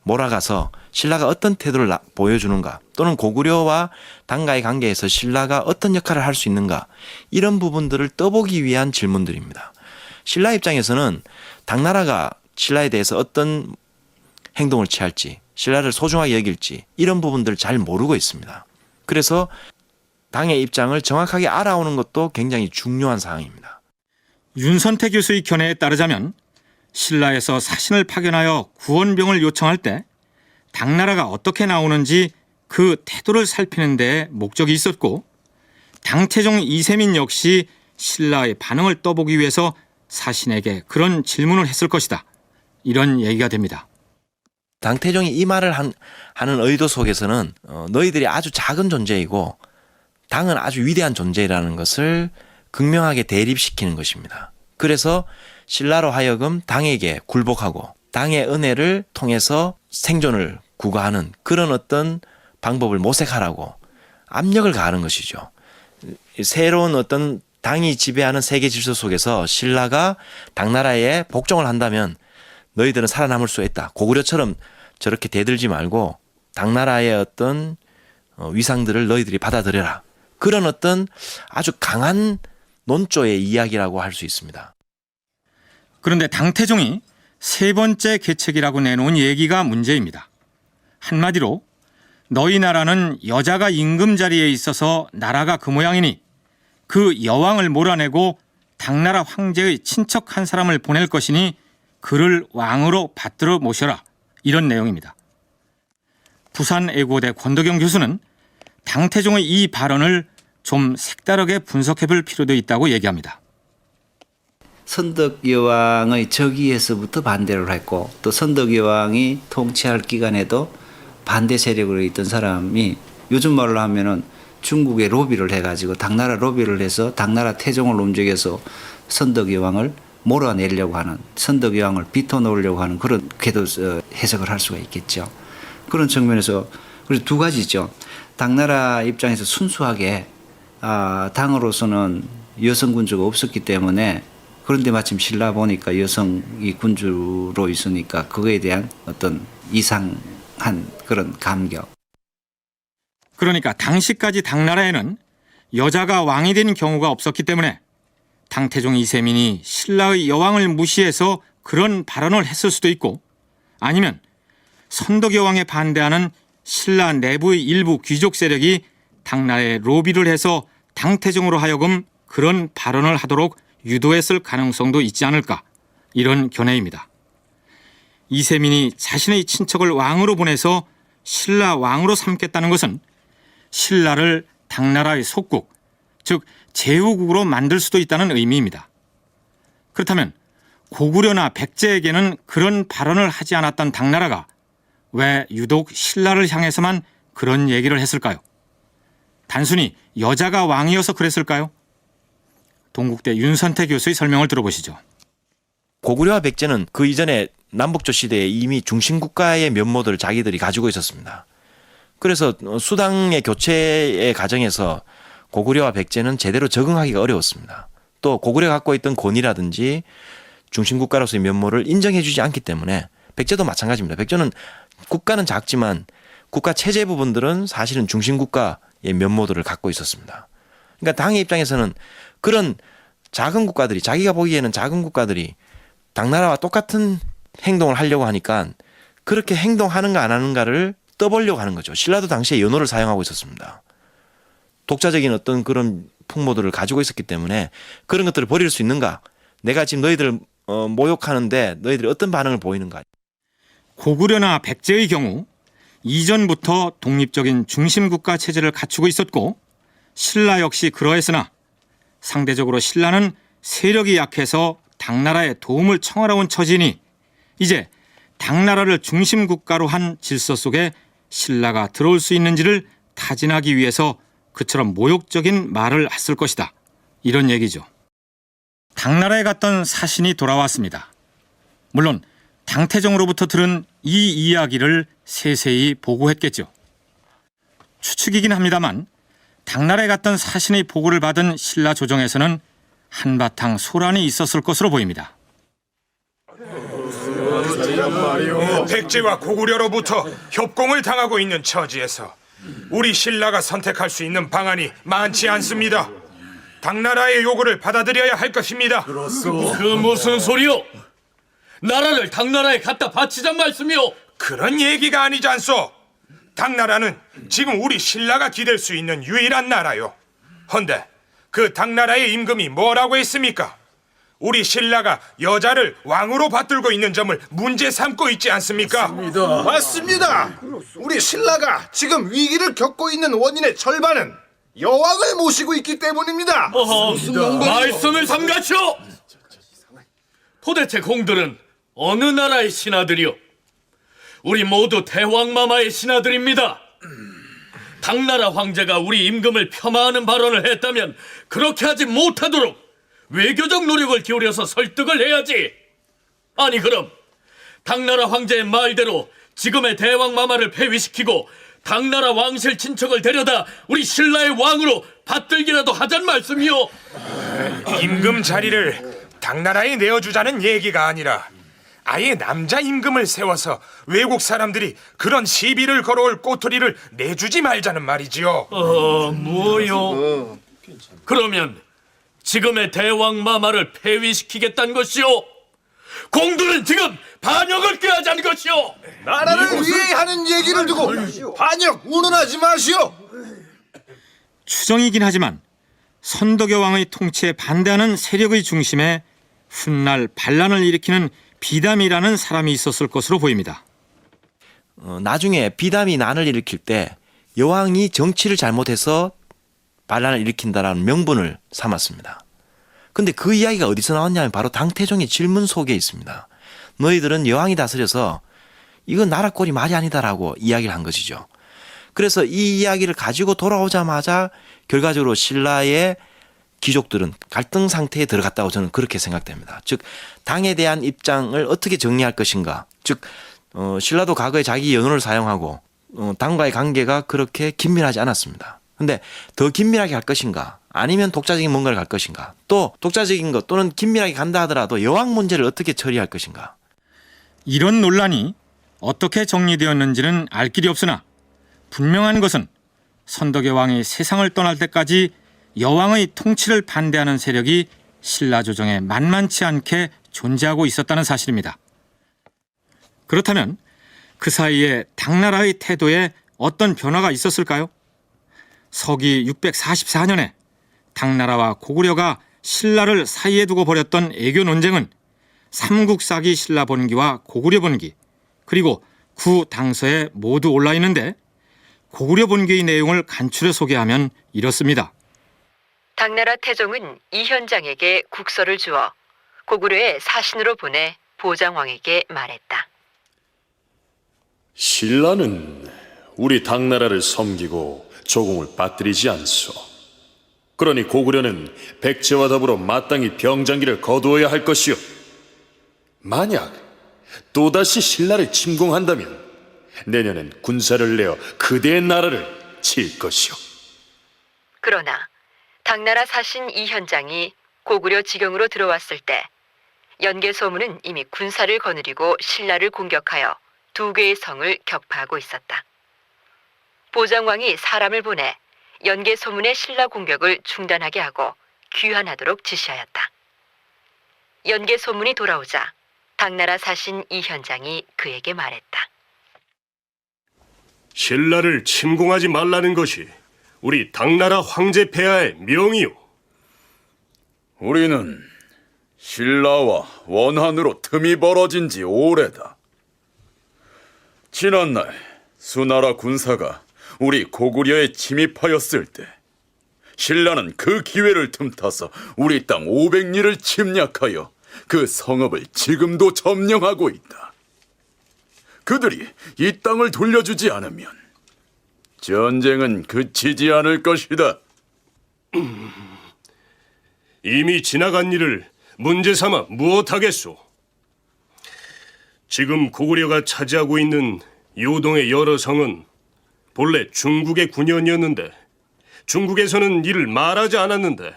몰아가서 신라가 어떤 태도를 보여주는가, 또는 고구려와 당과의 관계에서 신라가 어떤 역할을 할 수 있는가, 이런 부분들을 떠보기 위한 질문들입니다. 신라 입장에서는 당나라가 신라에 대해서 어떤 행동을 취할지, 신라를 소중하게 여길지 이런 부분들을 잘 모르고 있습니다. 그래서 당의 입장을 정확하게 알아오는 것도 굉장히 중요한 사항입니다. 윤선태 교수의 견해에 따르자면 신라에서 사신을 파견하여 구원병을 요청할 때 당나라가 어떻게 나오는지 그 태도를 살피는 데 목적이 있었고, 당태종 이세민 역시 신라의 반응을 떠보기 위해서 사신에게 그런 질문을 했을 것이다. 이런 얘기가 됩니다. 당태종이 이 말을 하는 의도 속에서는 너희들이 아주 작은 존재이고 당은 아주 위대한 존재라는 것을 극명하게 대립시키는 것입니다. 그래서 신라로 하여금 당에게 굴복하고 당의 은혜를 통해서 생존을 구가하는 그런 어떤 방법을 모색하라고 압력을 가하는 것이죠. 새로운 어떤 당이 지배하는 세계 질서 속에서 신라가 당나라에 복종을 한다면 너희들은 살아남을 수 있다. 고구려처럼 저렇게 대들지 말고 당나라의 어떤 위상들을 너희들이 받아들여라. 그런 어떤 아주 강한 논조의 이야기라고 할 수 있습니다. 그런데 당태종이 세 번째 계책이라고 내놓은 얘기가 문제입니다. 한마디로 너희 나라는 여자가 임금 자리에 있어서 나라가 그 모양이니 그 여왕을 몰아내고 당나라 황제의 친척 한 사람을 보낼 것이니 그를 왕으로 받들어 모셔라. 이런 내용입니다. 부산외고대 권덕영 교수는 당태종의 이 발언을 좀 색다르게 분석해 볼 필요도 있다고 얘기합니다. 선덕여왕의 즉위에서부터 반대를 했고, 또 선덕여왕이 통치할 기간에도 반대 세력으로 있던 사람이 요즘 말로 하면은 중국에 로비를 해가지고 당나라 로비를 해서 당나라 태종을 움직여서 선덕여왕을 몰아내려고 하는, 선덕여왕을 비토놓으려고 하는 그런 궤도 해석을 할 수가 있겠죠. 그런 측면에서 그래서 두 가지죠. 당나라 입장에서 순수하게 당으로서는 여성 군주가 없었기 때문에, 그런데 마침 신라 보니까 여성이 군주로 있으니까 그거에 대한 어떤 이상한 그런 감격. 그러니까 당시까지 당나라에는 여자가 왕이 된 경우가 없었기 때문에 당태종 이세민이 신라의 여왕을 무시해서 그런 발언을 했을 수도 있고, 아니면 선덕여왕에 반대하는 신라 내부의 일부 귀족 세력이 당나라에 로비를 해서 당태종으로 하여금 그런 발언을 하도록 유도했을 가능성도 있지 않을까, 이런 견해입니다. 이세민이 자신의 친척을 왕으로 보내서 신라 왕으로 삼겠다는 것은 신라를 당나라의 속국, 즉 제후국으로 만들 수도 있다는 의미입니다. 그렇다면 고구려나 백제에게는 그런 발언을 하지 않았던 당나라가 왜 유독 신라를 향해서만 그런 얘기를 했을까요? 단순히 여자가 왕이어서 그랬을까요? 동국대 윤선태 교수의 설명을 들어보시죠. 고구려와 백제는 그 이전에 남북조 시대에 이미 중심국가의 면모들을 자기들이 가지고 있었습니다. 그래서 수당의 교체의 과정에서 고구려와 백제는 제대로 적응하기가 어려웠습니다. 또 고구려가 갖고 있던 권위라든지 중심국가로서의 면모를 인정해주지 않기 때문에 백제도 마찬가지입니다. 백제는 국가는 작지만 국가 체제 부분들은 사실은 중심국가의 면모들을 갖고 있었습니다. 그러니까 당의 입장에서는 그런 작은 국가들이, 자기가 보기에는 작은 국가들이 당나라와 똑같은 행동을 하려고 하니까 그렇게 행동하는가 안 하는가를 떠보려고 하는 거죠. 신라도 당시에 연호를 사용하고 있었습니다. 독자적인 어떤 그런 풍모들을 가지고 있었기 때문에 그런 것들을 버릴 수 있는가? 내가 지금 너희들을 모욕하는데 너희들이 어떤 반응을 보이는가? 고구려나 백제의 경우 이전부터 독립적인 중심국가 체제를 갖추고 있었고 신라 역시 그러했으나 상대적으로 신라는 세력이 약해서 당나라의 도움을 청하러 온 처지니 이제 당나라를 중심국가로 한 질서 속에 신라가 들어올 수 있는지를 타진하기 위해서 그처럼 모욕적인 말을 했을 것이다. 이런 얘기죠. 당나라에 갔던 사신이 돌아왔습니다. 물론 당태종으로부터 들은 이 이야기를 세세히 보고했겠죠. 추측이긴 합니다만 당나라에 갔던 사신의 보고를 받은 신라 조정에서는 한바탕 소란이 있었을 것으로 보입니다. 백제와 고구려로부터 협공을 당하고 있는 처지에서 우리 신라가 선택할 수 있는 방안이 많지 않습니다. 당나라의 요구를 받아들여야 할 것입니다. 그 무슨 소리요? 나라를 당나라에 갖다 바치잔 말씀이요? 그런 얘기가 아니지 않소. 당나라는 지금 우리 신라가 기댈 수 있는 유일한 나라요. 헌데 그 당나라의 임금이 뭐라고 했습니까? 우리 신라가 여자를 왕으로 받들고 있는 점을 문제 삼고 있지 않습니까? 맞습니다. 우리 신라가 지금 위기를 겪고 있는 원인의 절반은 여왕을 모시고 있기 때문입니다. 말씀을 삼가시오! 도대체 공들은 어느 나라의 신하들이요? 우리 모두 대왕마마의 신하들입니다. 당나라 황제가 우리 임금을 폄하하는 발언을 했다면 그렇게 하지 못하도록 외교적 노력을 기울여서 설득을 해야지. 아니 그럼 당나라 황제의 말대로 지금의 대왕마마를 폐위시키고 당나라 왕실 친척을 데려다 우리 신라의 왕으로 받들기라도 하잔 말씀이요. 임금 자리를 당나라에 내어주자는 얘기가 아니라 아예 남자 임금을 세워서 외국 사람들이 그런 시비를 걸어올 꼬투리를 내주지 말자는 말이지요. 뭐요? 그러면 지금의 대왕마마를 폐위시키겠다는 것이요? 공들은 지금 반역을 꾀하자는 것이요? 나라를 위해 하는 얘기를 두고 반역 운운하지 마시오. 추정이긴 하지만 선덕여 왕의 통치에 반대하는 세력의 중심에 훗날 반란을 일으키는 비담이라는 사람이 있었을 것으로 보입니다. 나중에 비담이 난을 일으킬 때 여왕이 정치를 잘못해서 반란을 일으킨다라는 명분을 삼았습니다. 근데 그 이야기가 어디서 나왔냐면 바로 당태종의 질문 속에 있습니다. 너희들은 여왕이 다스려서 이건 나라 꼴이 말이 아니다라고 이야기를 한 것이죠. 그래서 이 이야기를 가지고 돌아오자마자 결과적으로 신라의 귀족들은 갈등 상태에 들어갔다고 저는 그렇게 생각됩니다. 즉 당에 대한 입장을 어떻게 정리할 것인가. 즉 신라도 과거에 자기 연호를 사용하고 당과의 관계가 그렇게 긴밀하지 않았습니다. 근데 더 긴밀하게 갈 것인가 아니면 독자적인 뭔가를 갈 것인가 또 독자적인 것 또는 긴밀하게 간다 하더라도 여왕 문제를 어떻게 처리할 것인가. 이런 논란이 어떻게 정리되었는지는 알 길이 없으나 분명한 것은 선덕여 왕이 세상을 떠날 때까지 여왕의 통치를 반대하는 세력이 신라 조정에 만만치 않게 존재하고 있었다는 사실입니다. 그렇다면 그 사이에 당나라의 태도에 어떤 변화가 있었을까요? 서기 644년에 당나라와 고구려가 신라를 사이에 두고 벌였던 애교 논쟁은 삼국사기 신라 본기와 고구려 본기 그리고 구 당서에 모두 올라 있는데 고구려 본기의 내용을 간추려 소개하면 이렇습니다. 당나라 태종은 이현장에게 국서를 주어 고구려의 사신으로 보내 보장왕에게 말했다. 신라는 우리 당나라를 섬기고 조공을 받들이지 않소. 그러니 고구려는 백제와 더불어 마땅히 병장기를 거두어야 할 것이요. 만약 또다시 신라를 침공한다면 내년엔 군사를 내어 그대의 나라를 칠 것이요. 그러나 당나라 사신 이현장이 고구려 지경으로 들어왔을 때 연개소문은 이미 군사를 거느리고 신라를 공격하여 2개의 성을 격파하고 있었다. 보장왕이 사람을 보내 연개소문의 신라 공격을 중단하게 하고 귀환하도록 지시하였다. 연개소문이 돌아오자 당나라 사신 이현장이 그에게 말했다. 신라를 침공하지 말라는 것이 우리 당나라 황제 폐하의 명이요. 우리는 신라와 원한으로 틈이 벌어진 지 오래다. 지난날 수나라 군사가 우리 고구려에 침입하였을 때 신라는 그 기회를 틈타서 우리 땅 500리를 침략하여 그 성읍을 지금도 점령하고 있다. 그들이 이 땅을 돌려주지 않으면 전쟁은 그치지 않을 것이다. 이미 지나간 일을 문제 삼아 무엇하겠소? 지금 고구려가 차지하고 있는 요동의 여러 성은 본래 중국의 군현이었는데 중국에서는 이를 말하지 않았는데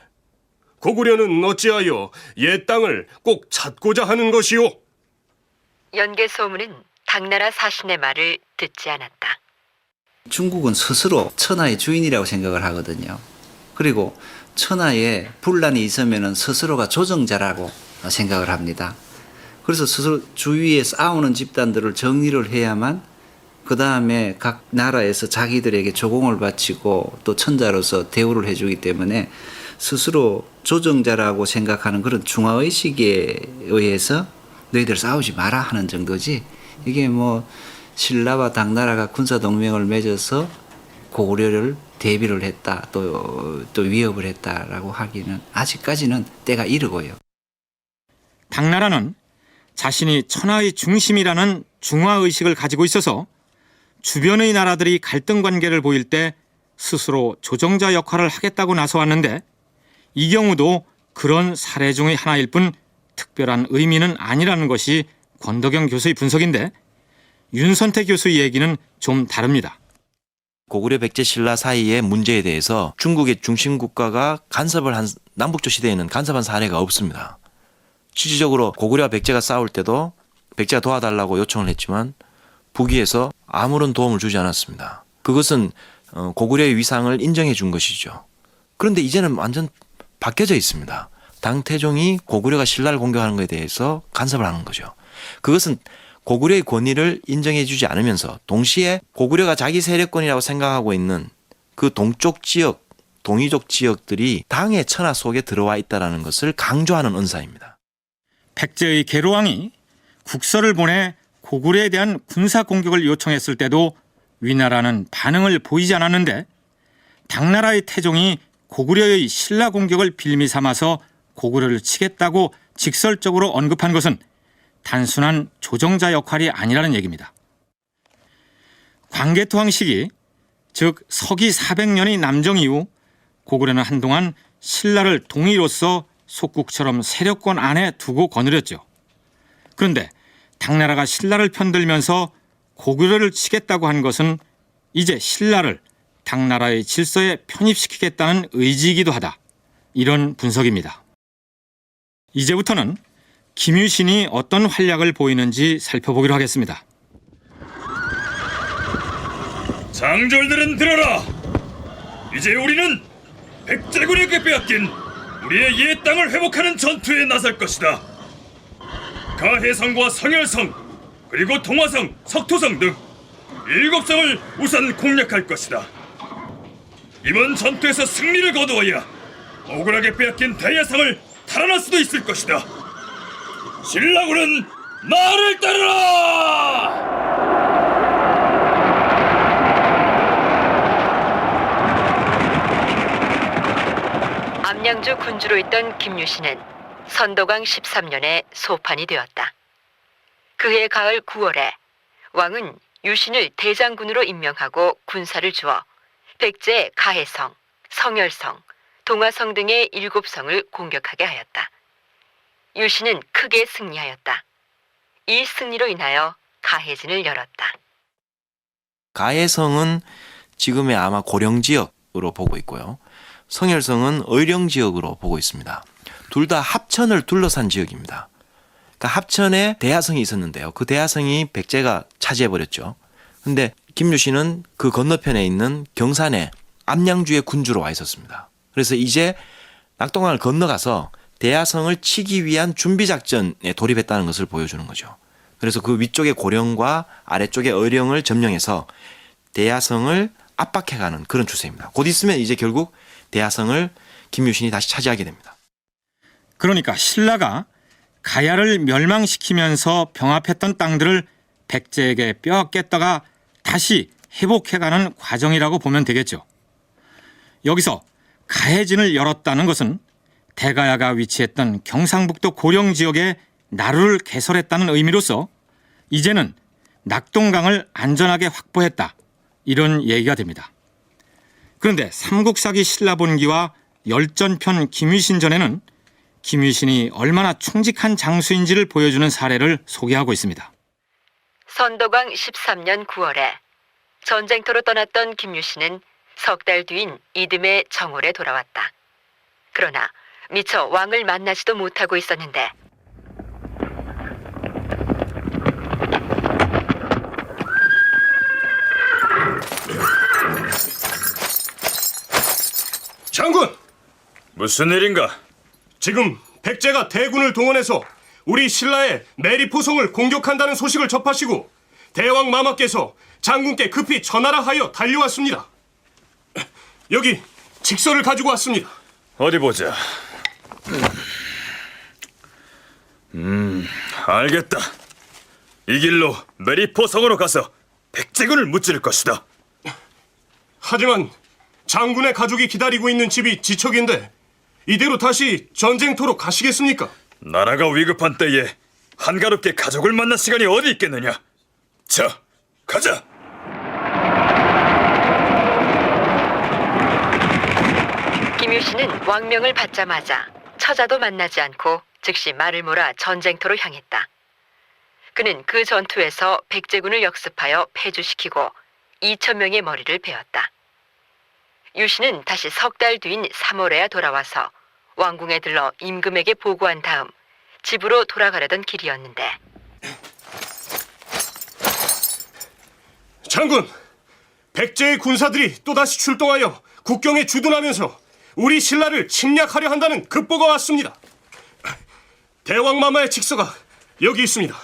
고구려는 어찌하여 옛 땅을 꼭 찾고자 하는 것이오? 연개소문은 당나라 사신의 말을 듣지 않았다. 중국은 스스로 천하의 주인이라고 생각을 하거든요. 그리고 천하에 분란이 있으면 스스로가 조정자라고 생각을 합니다. 그래서 스스로 주위에 싸우는 집단들을 정리를 해야만 그 다음에 각 나라에서 자기들에게 조공을 바치고 또 천자로서 대우를 해주기 때문에 스스로 조정자라고 생각하는 그런 중화의식에 의해서 너희들 싸우지 마라 하는 정도지, 이게 뭐 신라와 당나라가 군사동맹을 맺어서 고구려를 대비를 했다, 또 위협을 했다라고 하기는 아직까지는 때가 이르고요. 당나라는 자신이 천하의 중심이라는 중화의식을 가지고 있어서 주변의 나라들이 갈등 관계를 보일 때 스스로 조정자 역할을 하겠다고 나서왔는데, 이 경우도 그런 사례 중의 하나일 뿐 특별한 의미는 아니라는 것이 권덕영 교수의 분석인데, 윤선태 교수의 얘기는 좀 다릅니다. 고구려 백제 신라 사이의 문제에 대해서 중국의 중심 국가가 간섭을 한, 남북조 시대에는 간섭한 사례가 없습니다. 실질적으로 고구려와 백제가 싸울 때도 백제가 도와달라고 요청을 했지만 북위에서 아무런 도움을 주지 않았습니다. 그것은 고구려의 위상을 인정해 준 것이죠. 그런데 이제는 완전 바뀌어져 있습니다. 당태종이 고구려가 신라를 공격하는 것에 대해서 간섭을 하는 거죠. 그것은 고구려의 권위를 인정해 주지 않으면서 동시에 고구려가 자기 세력권이라고 생각하고 있는 그 동쪽 지역, 동이족 지역들이 당의 천하 속에 들어와 있다는 것을 강조하는 언사입니다. 백제의 계로왕이 국서를 보내 고구려에 대한 군사 공격을 요청했을 때도 위나라는 반응을 보이지 않았는데, 당나라의 태종이 고구려의 신라 공격을 빌미 삼아서 고구려를 치겠다고 직설적으로 언급한 것은 단순한 조정자 역할이 아니라는 얘기입니다. 광개토왕 시기, 즉 서기 400년의 남정 이후 고구려는 한동안 신라를 동의로서 속국처럼 세력권 안에 두고 거느렸죠. 그런데 당나라가 신라를 편들면서 고구려를 치겠다고 한 것은 이제 신라를 당나라의 질서에 편입시키겠다는 의지이기도 하다, 이런 분석입니다. 이제부터는 김유신이 어떤 활약을 보이는지 살펴보기로 하겠습니다. 장졸들은 들어라! 이제 우리는 백제군에게 빼앗긴 우리의 옛 땅을 회복하는 전투에 나설 것이다. 가해성과 성열성, 그리고 동화성, 석토성 등 7성을 우선 공략할 것이다. 이번 전투에서 승리를 거두어야 억울하게 빼앗긴 대야상을 탈환할 수도 있을 것이다. 신라군은 나를 따르라! 암양주 군주로 있던 김유신은 선도강 13년에 소판이 되었다. 그해 가을 9월에 왕은 유신을 대장군으로 임명하고 군사를 주어 백제 가해성, 성열성, 동화성 등의 7성을 공격하게 하였다. 유신은 크게 승리하였다. 이 승리로 인하여 가해진을 열었다. 가해성은 지금의 아마 고령 지역으로 보고 있고요. 성열성은 의령 지역으로 보고 있습니다. 둘 다 합천을 둘러싼 지역입니다. 그러니까 합천에 대하성이 있었는데요. 그 대하성이 백제가 차지해버렸죠. 근데 김유신은 그 건너편에 있는 경산에 암양주의 군주로 와 있었습니다. 그래서 이제 낙동강을 건너가서 대하성을 치기 위한 준비작전에 돌입했다는 것을 보여주는 거죠. 그래서 그 위쪽의 고령과 아래쪽의 의령을 점령해서 대하성을 압박해가는 그런 추세입니다. 곧 있으면 이제 결국 대하성을 김유신이 다시 차지하게 됩니다. 그러니까 신라가 가야를 멸망시키면서 병합했던 땅들을 백제에게 빼앗겼다가 다시 회복해가는 과정이라고 보면 되겠죠. 여기서 가해진을 열었다는 것은 대가야가 위치했던 경상북도 고령 지역에 나루를 개설했다는 의미로서 이제는 낙동강을 안전하게 확보했다, 이런 얘기가 됩니다. 그런데 삼국사기 신라본기와 열전편 김유신전에는 김유신이 얼마나 충직한 장수인지를 보여주는 사례를 소개하고 있습니다. 선도강 13년 9월에 전쟁터로 떠났던 김유신은 석 달 뒤인 이듬해 정월에 돌아왔다. 그러나 미처 왕을 만나지도 못하고 있었는데 장군! 무슨 일인가? 지금 백제가 대군을 동원해서 우리 신라의 매리포성을 공격한다는 소식을 접하시고 대왕 마마께서 장군께 급히 전하라 하여 달려왔습니다. 여기 직서를 가지고 왔습니다. 어디 보자. 알겠다. 이 길로 메리포성으로 가서 백제군을 무찌를 것이다. 하지만 장군의 가족이 기다리고 있는 집이 지척인데 이대로 다시 전쟁터로 가시겠습니까? 나라가 위급한 때에 한가롭게 가족을 만날 시간이 어디 있겠느냐. 자, 가자. 김유신은 왕명을 받자마자 처자도 만나지 않고 즉시 말을 몰아 전쟁터로 향했다. 그는 그 전투에서 백제군을 역습하여 패주시키고 2,000명의 머리를 베었다. 유신은 다시 석 달 뒤인 3월에야 돌아와서 왕궁에 들러 임금에게 보고한 다음 집으로 돌아가려던 길이었는데 장군! 백제의 군사들이 또다시 출동하여 국경에 주둔하면서 우리 신라를 침략하려 한다는 급보가 왔습니다. 대왕마마의 직서가 여기 있습니다.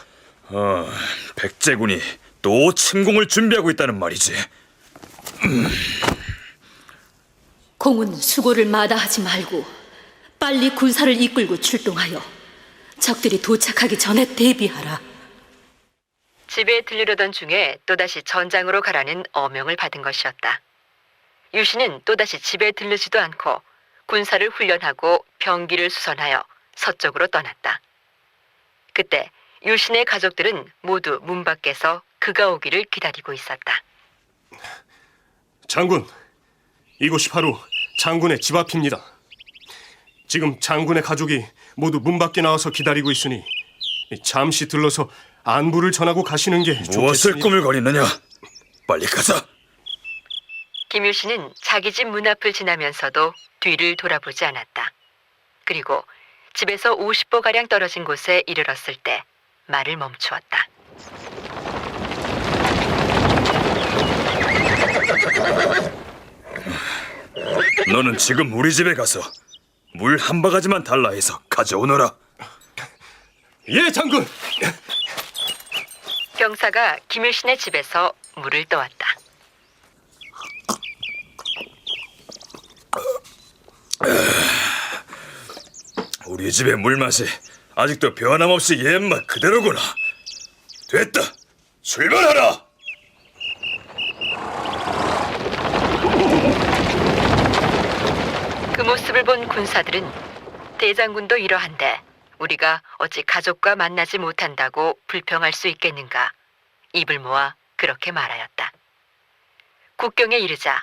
백제군이 또 침공을 준비하고 있다는 말이지. 공은 수고를 마다하지 말고 빨리 군사를 이끌고 출동하여 적들이 도착하기 전에 대비하라. 집에 들르려던 중에 또다시 전장으로 가라는 어명을 받은 것이었다. 유신은 또다시 집에 들르지도 않고 군사를 훈련하고 병기를 수선하여 서쪽으로 떠났다. 그때 유신의 가족들은 모두 문 밖에서 그가 오기를 기다리고 있었다. 장군, 이곳이 바로 장군의 집 앞입니다. 지금 장군의 가족이 모두 문 밖에 나와서 기다리고 있으니 잠시 들러서 안부를 전하고 가시는 게 좋겠습니다. 무엇을 꾸물거리느냐? 빨리 가자. 김유신은 자기 집 문 앞을 지나면서도 뒤를 돌아보지 않았다. 그리고 집에서 50보가량 떨어진 곳에 이르렀을 때 말을 멈추었다. 너는 지금 우리 집에 가서 물 한 바가지만 달라 해서 가져오너라. 예, 장군! 병사가 김유신의 집에서 물을 떠왔다. 우리 집의 물맛이 아직도 변함없이 옛맛 그대로구나. 됐다. 출발하라. 그 모습을 본 군사들은 대장군도 이러한데 우리가 어찌 가족과 만나지 못한다고 불평할 수 있겠는가. 입을 모아 그렇게 말하였다. 국경에 이르자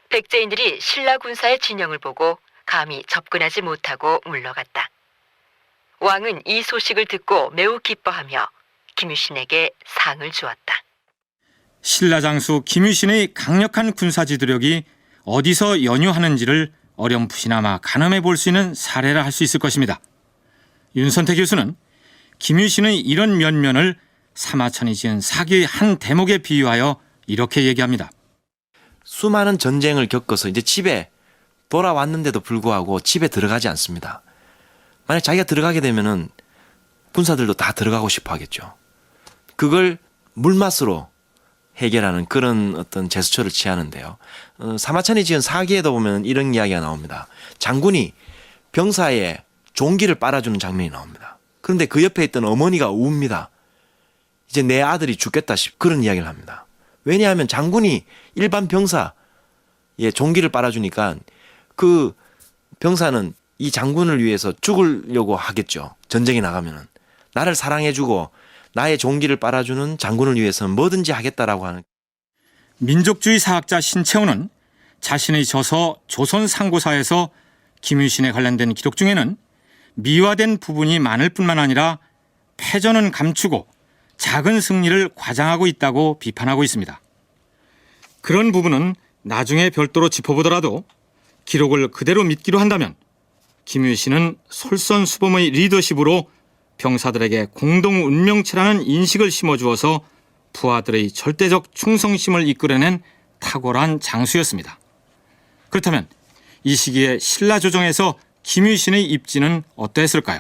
백제인들이 신라 군사의 진영을 보고 감히 접근하지 못하고 물러갔다. 왕은 이 소식을 듣고 매우 기뻐하며 김유신에게 상을 주었다. 신라 장수 김유신의 강력한 군사 지도력이 어디서 연유하는지를 어렴풋이나마 가늠해 볼 수 있는 사례라 할 수 있을 것입니다. 윤선태 교수는 김유신의 이런 면면을 사마천이 지은 사기의 한 대목에 비유하여 이렇게 얘기합니다. 수많은 전쟁을 겪어서 이제 집에 돌아왔는데도 불구하고 집에 들어가지 않습니다. 만약 자기가 들어가게 되면은 군사들도 다 들어가고 싶어 하겠죠. 그걸 물맛으로 해결하는 그런 어떤 제스처를 취하는데요. 사마천이 지은 사기에도 보면 이런 이야기가 나옵니다. 장군이 병사의 종기를 빨아주는 장면이 나옵니다. 그런데 그 옆에 있던 어머니가 웁니다. 이제 내 아들이 죽겠다 그런 이야기를 합니다. 왜냐하면 장군이 일반 병사의 종기를 빨아주니까 그 병사는 이 장군을 위해서 죽으려고 하겠죠. 전쟁에 나가면은. 나를 사랑해주고 나의 종기를 빨아주는 장군을 위해서는 뭐든지 하겠다라고 하는. 민족주의 사학자 신채호는 자신의 저서 조선 상고사에서 김유신에 관련된 기록 중에는 미화된 부분이 많을 뿐만 아니라 패전은 감추고 작은 승리를 과장하고 있다고 비판하고 있습니다. 그런 부분은 나중에 별도로 짚어보더라도 기록을 그대로 믿기로 한다면 김유신은 솔선수범의 리더십으로 병사들에게 공동 운명체라는 인식을 심어주어서 부하들의 절대적 충성심을 이끌어낸 탁월한 장수였습니다. 그렇다면 이 시기에 신라 조정에서 김유신의 입지는 어떠했을까요?